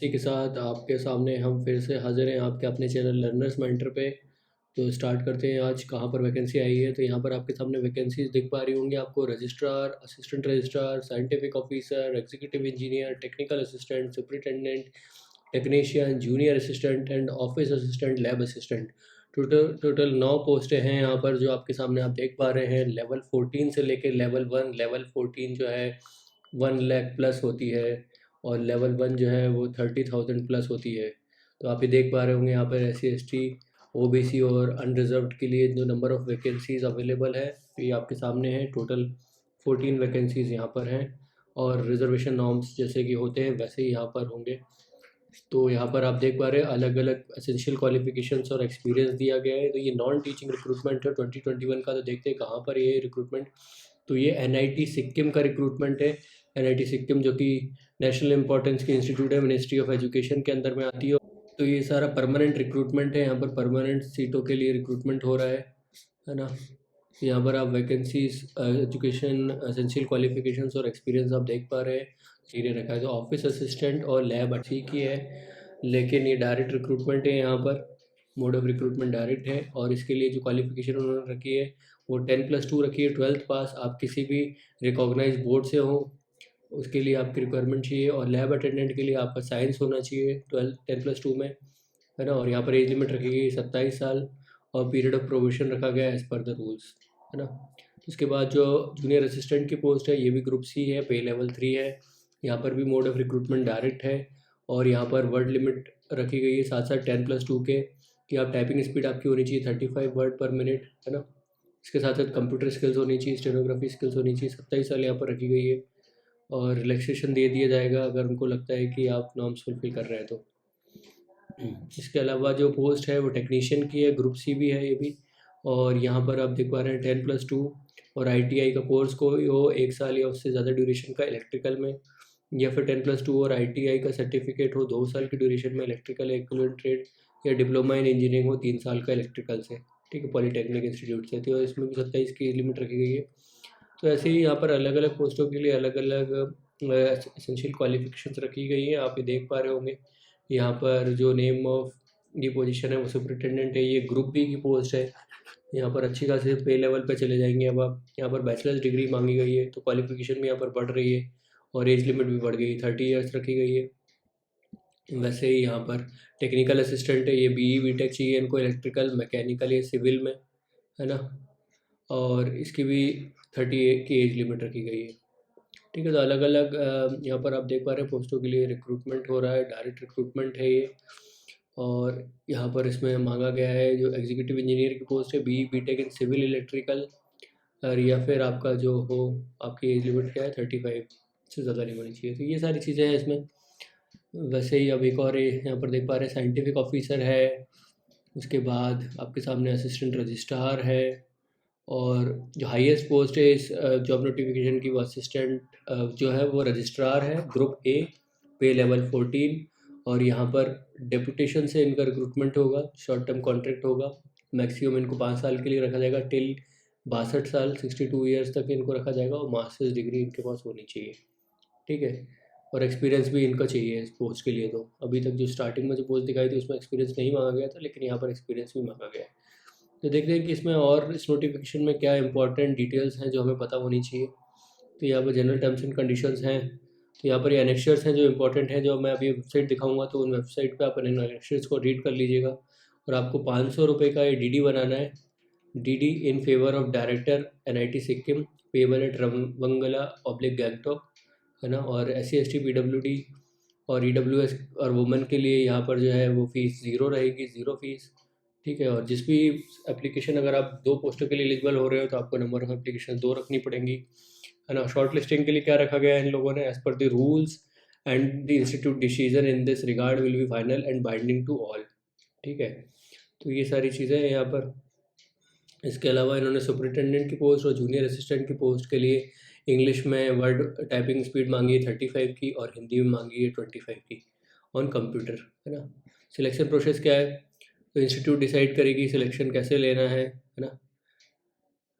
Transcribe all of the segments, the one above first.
इसी के साथ आपके सामने हम फिर से हाज़िर हैं आपके अपने चैनल लर्नर्स मेंटर पे। तो स्टार्ट करते हैं आज कहाँ पर वैकेंसी आई है। तो यहाँ पर आपके सामने वैकेंसीज़ दिख पा रही होंगी आपको। Registrar, assistant registrar, scientific officer, executive engineer, technical assistant, superintendent, technician, junior assistant and office assistant, lab assistant. Total total 9 पोस्टें हैं यहाँ पर जो आपके सामने आप देख पा रहे हैं। लेवल 14 से लेकर लेवल 1। लेवल 14 जो है 1 लाख प्लस होती है और लेवल 1 जो है वो 30,000 प्लस होती है। तो आप ये देख पा रहे होंगे यहाँ पर SC ST OBC और अनरिजर्व्ड के लिए जो नंबर ऑफ़ वैकेंसीज़ अवेलेबल है तो ये आपके सामने है। टोटल 14 वैकेंसीज़ यहाँ पर हैं और रिजर्वेशन नॉर्म्स जैसे कि होते हैं वैसे ही यहाँ पर होंगे। तो यहाँ पर आप देख पा रहे हैं अलग अलग एसेंशियल क्वालिफिकेशंस और एक्सपीरियंस दिया गया है। तो ये नॉन टीचिंग रिक्रूटमेंट है 2021 का। तो देखते हैं कहाँ पर ये रिक्रूटमेंट। तो ये NIT सिक्किम का रिक्रूटमेंट है। NIT सिक्किम जो कि नेशनल इंपॉर्टेंस की इंस्टीट्यूट है, मिनिस्ट्री ऑफ एजुकेशन के अंदर में आती है। तो ये सारा परमानेंट रिक्रूटमेंट है। यहाँ पर परमानेंट सीटों के लिए रिक्रूटमेंट हो रहा है ना। यहाँ पर आप वैकेंसीज, एजुकेशन, एसेंशियल क्वालिफिकेशंस और एक्सपीरियंस आप देख पा रहे हैं। सीरियल रखा है तो ऑफिस असिस्टेंट और लैब ठीक ही है, लेकिन ये डायरेक्ट रिक्रूटमेंट है। यहाँ पर मोड ऑफ रिक्रूटमेंट डायरेक्ट है और इसके लिए जो क्वालिफिकेशन उन्होंने रखी है वो 10+2 रखी है। 12th पास आप किसी भी रिकॉग्नाइज बोर्ड से हो उसके लिए आपकी रिक्वायरमेंट चाहिए। और लैब अटेंडेंट के लिए आपका साइंस होना चाहिए 10+2 में, है ना। और यहाँ पर एज लिमिट रखी गई 27 साल और पीरियड ऑफ प्रोबेशन रखा गया एज़ पर द रूल्स, है ना। उसके बाद जो जूनियर असिस्टेंट की पोस्ट है ये भी ग्रुप C है, पे लेवल 3 है। यहाँ पर भी मोड ऑफ रिक्रूटमेंट डायरेक्ट है और यहाँ पर वर्ड लिमिट रखी गई है साथ साथ 10+2 के कि आप टाइपिंग स्पीड आपकी होनी चाहिए 35 वर्ड पर मिनट, है ना। इसके साथ साथ कंप्यूटर स्किल्स होनी चाहिए, स्टेनोग्राफी स्किल्स होनी चाहिए। 27 साल यहाँ पर रखी गई है और रिलैक्सेशन दे दिया जाएगा अगर उनको लगता है कि आप नॉर्म्स फुलफिल कर रहे हैं तो। इसके अलावा जो पोस्ट है वो टेक्नीशियन की है, ग्रुप C भी है ये भी। और यहाँ पर आप देख पा रहे हैं 10+2 और ITI का कोर्स को वो 1 साल या उससे ज़्यादा ड्यूरेशन का इलेक्ट्रिकल में, या फिर 10+2 और ITI का सर्टिफिकेट हो 2 साल की ड्यूरेशन में इलेक्ट्रिकल इक्विवेलेंट ट्रेड, या डिप्लोमा इन इंजीनियरिंग हो 3 साल का इलेक्ट्रिकल से, ठीक है, पॉलीटेक्निक इंस्टीट्यूट से। तो इसमें भी 27 की लिमिट रखी गई है। तो ऐसे ही यहाँ पर अलग अलग पोस्टों के लिए अलग अलग एसेंशियल क्वालिफिकेशंस रखी गई हैं। आप ये देख पा रहे होंगे यहाँ पर जो नेम ऑफ ये पोजीशन है वो सुपरिटेंडेंट है। ये ग्रुप B की पोस्ट है। यहाँ पर अच्छी खासी पे लेवल पे चले जाएंगे। अब आप यहाँ पर बैचलर्स डिग्री मांगी गई है तो क्वालिफिकेशन भी यहाँ पर बढ़ रही है और एज लिमिट भी बढ़ गई है, 30 ईयर्स रखी गई है। वैसे ही यहाँ पर टेक्निकल असिस्टेंट है, ये BE BTech चाहिए इनको, इलेक्ट्रिकल, मैकेनिकल या सिविल में, है ना। और इसकी भी 30 की एज लिमिट रखी गई है, ठीक है। तो अलग अलग यहाँ पर आप देख पा रहे हैं पोस्टों के लिए रिक्रूटमेंट हो रहा है, डायरेक्ट रिक्रूटमेंट है ये। और यहाँ पर इसमें मांगा गया है जो एग्जीक्यूटिव इंजीनियर की पोस्ट है BE BTech in civil electrical, और या फिर आपका जो हो, आपकी एज लिमिट क्या है 35 से ज़्यादा नहीं होनी चाहिए। तो ये सारी चीज़ें हैं इसमें। वैसे ही अब एक और यहाँ पर देख पा रहे हैं साइंटिफिक ऑफिसर है। उसके बाद आपके सामने असिस्टेंट रजिस्ट्रार है और जो हाईएस्ट पोस्ट है इस जॉब नोटिफिकेशन की वो असिस्टेंट जो है वो रजिस्ट्रार है, ग्रुप A, पे लेवल 14। और यहाँ पर डेपुटेशन से इनका रिक्रूटमेंट होगा, शॉर्ट टर्म कॉन्ट्रैक्ट होगा। मैक्सिमम इनको 5 साल के लिए रखा जाएगा, टिल 62 साल 62 ईयर्स तक इनको रखा जाएगा और मास्टर्स डिग्री इनके पास होनी चाहिए, ठीक है। और एक्सपीरियंस भी इनका चाहिए इस पोस्ट के लिए। तो अभी तक जो स्टार्टिंग में जो पोस्ट दिखाई थी उसमें एक्सपीरियंस नहीं मांगा गया था, लेकिन यहाँ पर एक्सपीरियंस भी मांगा गया है। तो देखते हैं कि इसमें और इस नोटिफिकेशन में क्या इंपॉर्टेंट डिटेल्स हैं जो हमें पता होनी चाहिए। तो यहाँ पर जनरल टर्म्स एंड कंडीशंस हैं। तो यहाँ पर ये एनेक्शर्स हैं जो इंपॉर्टेंट हैं, जो मैं अभी वेबसाइट दिखाऊंगा तो उन वेबसाइट पे आप एनेक्शर्स को रीड कर लीजिएगा। और आपको 500 रुपये का ये DD बनाना है, DD in favour of director NIT Sikkim, payable eight रमवंगला/गैंगटॉक, है ना। और SC ST PWD और EWS और वुमेन के लिए यहाँ पर जो है वो फ़ीस ज़ीरो रहेगी, ज़ीरो फीस, ठीक है। और जिस भी एप्लीकेशन, अगर आप 2 पोस्टों के लिए एलिजिबल हो रहे हो तो आपको नंबर ऑफ एप्लीकेशन 2 रखनी पड़ेंगी, है ना। शॉर्ट लिस्टिंग के लिए क्या रखा गया है इन लोगों ने, as per the rules and the institute decision in this regard will be final and binding to all, ठीक है। तो ये सारी चीज़ें हैं यहाँ पर। इसके अलावा इन्होंने सुपरिटेंडेंट की पोस्ट और जूनियर असिस्टेंट की पोस्ट के लिए इंग्लिश में वर्ड टाइपिंग स्पीड मांगी है 35 की और हिंदी में मांगी है 25 की ऑन कंप्यूटर, है ना। सिलेक्शन प्रोसेस क्या है, तो इंस्टीट्यूट डिसाइड करेगी सिलेक्शन कैसे लेना है ना।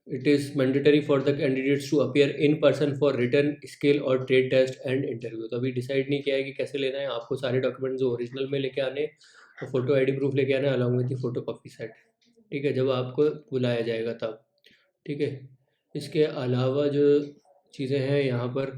It is mandatory for the candidates to appear in person for written skill और ट्रेड टेस्ट एंड इंटरव्यू। तो अभी डिसाइड नहीं किया है कि कैसे लेना है। आपको सारे डॉक्यूमेंट जो ओरिजिनल में लेके आने, तो फ़ोटो आईडी प्रूफ लेके आना along with the photo copy set. ठीक है, जब आपको बुलाया जाएगा तब। ठीक है, इसके अलावा जो चीज़ें हैं यहाँ पर,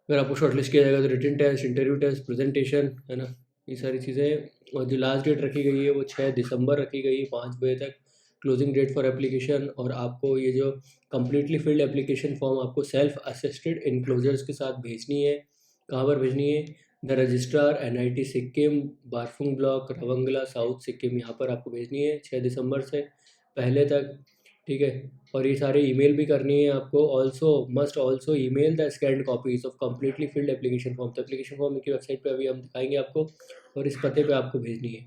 अगर आपको शॉर्टलिस्ट किया जाएगा तो written test, interview test, presentation, है ना, ये सारी चीज़ें। और जो लास्ट डेट रखी गई है वो 6 दिसंबर रखी गई है, 5 बजे तक क्लोजिंग डेट फॉर एप्लीकेशन। और आपको ये जो कम्प्लीटली फिल्ड एप्लीकेशन फॉर्म आपको सेल्फ असिस्टेड इनक्लोजर्स के साथ भेजनी है। कहाँ पर भेजनी है? The registrar NIT Sikkim, Barfung block, Ravangla, south Sikkim, यहाँ पर आपको भेजनी है 6 दिसंबर से पहले तक। ठीक है, और ये सारे ईमेल भी करनी है आपको। Also must also email the scanned copies of completely filled application form. तो एप्लीकेशन फॉर्म की वेबसाइट पे अभी हम दिखाएंगे आपको, और इस पते पे आपको भेजनी है।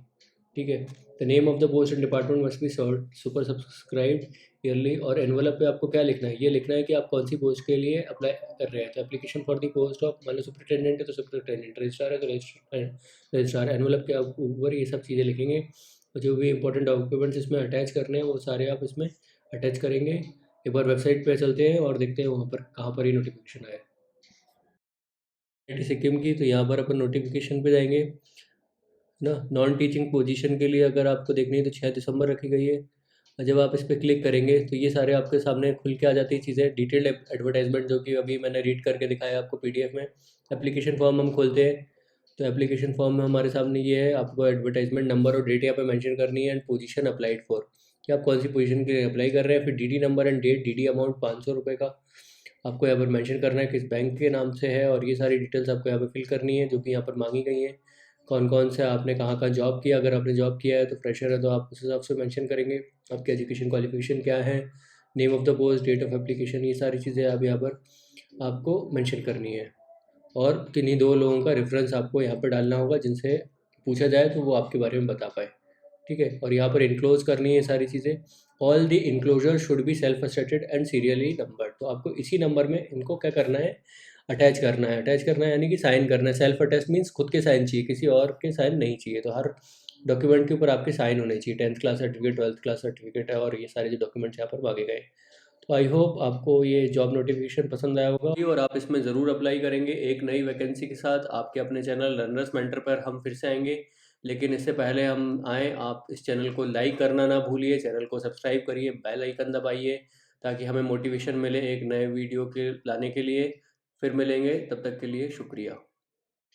ठीक है, the name of the post and department must be super subscribed yearly. और एनवलप पे आपको क्या लिखना है? ये लिखना है कि आप कौन सी पोस्ट के लिए अप्लाई कर रहे हैं। तो application for the post of, मान लो सुपरिटेंडेंट है तो सुपरिटेंडेंट, रजिस्ट्रार है तो रजिस्ट्रार। एनवलप के आप ऊपर ये सब चीज़ें लिखेंगे, और जो भी इंपॉर्टेंट डॉक्यूमेंट्स इसमें अटैच करने हैं वो सारे आप इसमें अटैच करेंगे। एक बार वेबसाइट पे चलते हैं और देखते हैं वहाँ पर कहाँ पर ये नोटिफिकेशन आया है NIT सिक्किम की। तो यहाँ पर अपन नोटिफिकेशन पे जाएंगे ना। नॉन टीचिंग पोजीशन के लिए अगर आपको देखनी है तो 6 दिसंबर रखी गई है। और जब आप इस पर क्लिक करेंगे तो ये सारे आपके सामने खुल के आ जाती है चीज़ें। डिटेल्ड एडवर्टाइजमेंट जो कि अभी मैंने रीड करके दिखाया आपको PDF में। एप्लीकेशन फॉर्म हम खोलते हैं तो एप्लीकेशन फॉर्म में हमारे सामने ये है। आपको एडवर्टाइजमेंट नंबर और डेट यहाँ पे मेंशन करनी है, एंड पोजीशन अप्लाइड फॉर, कि आप कौन सी पोजीशन के लिए अप्लाई कर रहे हैं। फिर DD number and date, DD amount 500 रुपये का आपको यहाँ पर मेंशन करना है, किस बैंक के नाम से है, और ये सारी डिटेल्स आपको यहाँ पे फिल करनी है जो कि यहाँ पर मांगी गई हैं। कौन कौन से आपने कहाँ कहाँ जॉब किया, अगर आपने जॉब किया है तो फ्रेशर है तो आप उस हिसाब से मेंशन करेंगे। आपकी एजुकेशन क्वालिफिकेशन क्या है, name of the post, date of application, ये सारी चीज़ें अब यहाँ पर आपको मेंशन करनी है। और किन्हीं 2 लोगों का रेफरेंस आपको यहाँ पर डालना होगा जिनसे पूछा जाए तो वो आपके बारे में बता पाए। ठीक है, और यहाँ पर इनक्लोज करनी है सारी चीज़ें। All the enclosure should be self attested and serially numbered. तो आपको इसी नंबर में इनको क्या करना है? अटैच करना है। अटैच करना है यानी कि साइन करना है। सेल्फ अटेस्ट मीन्स खुद के साइन चाहिए, किसी और के साइन नहीं चाहिए। तो हर डॉक्यूमेंट के ऊपर आपके साइन होने चाहिए। 10th class certificate, 12th class certificate है, और ये सारे जो डॉक्यूमेंट्स यहाँ पर मांगे गए। तो आई होप आपको ये जॉब नोटिफिकेशन पसंद आया होगा, और आप इसमें ज़रूर अप्लाई करेंगे। एक नई वैकेंसी के साथ आपके अपने चैनल लर्नर्स मेंटर पर हम फिर से आएंगे। लेकिन इससे पहले हम आएँ, आप इस चैनल को लाइक करना ना भूलिए, चैनल को सब्सक्राइब करिए, बेल आइकन दबाइए, ताकि हमें मोटिवेशन मिले एक नए वीडियो के लाने के लिए। फिर मिलेंगे, तब तक के लिए शुक्रिया।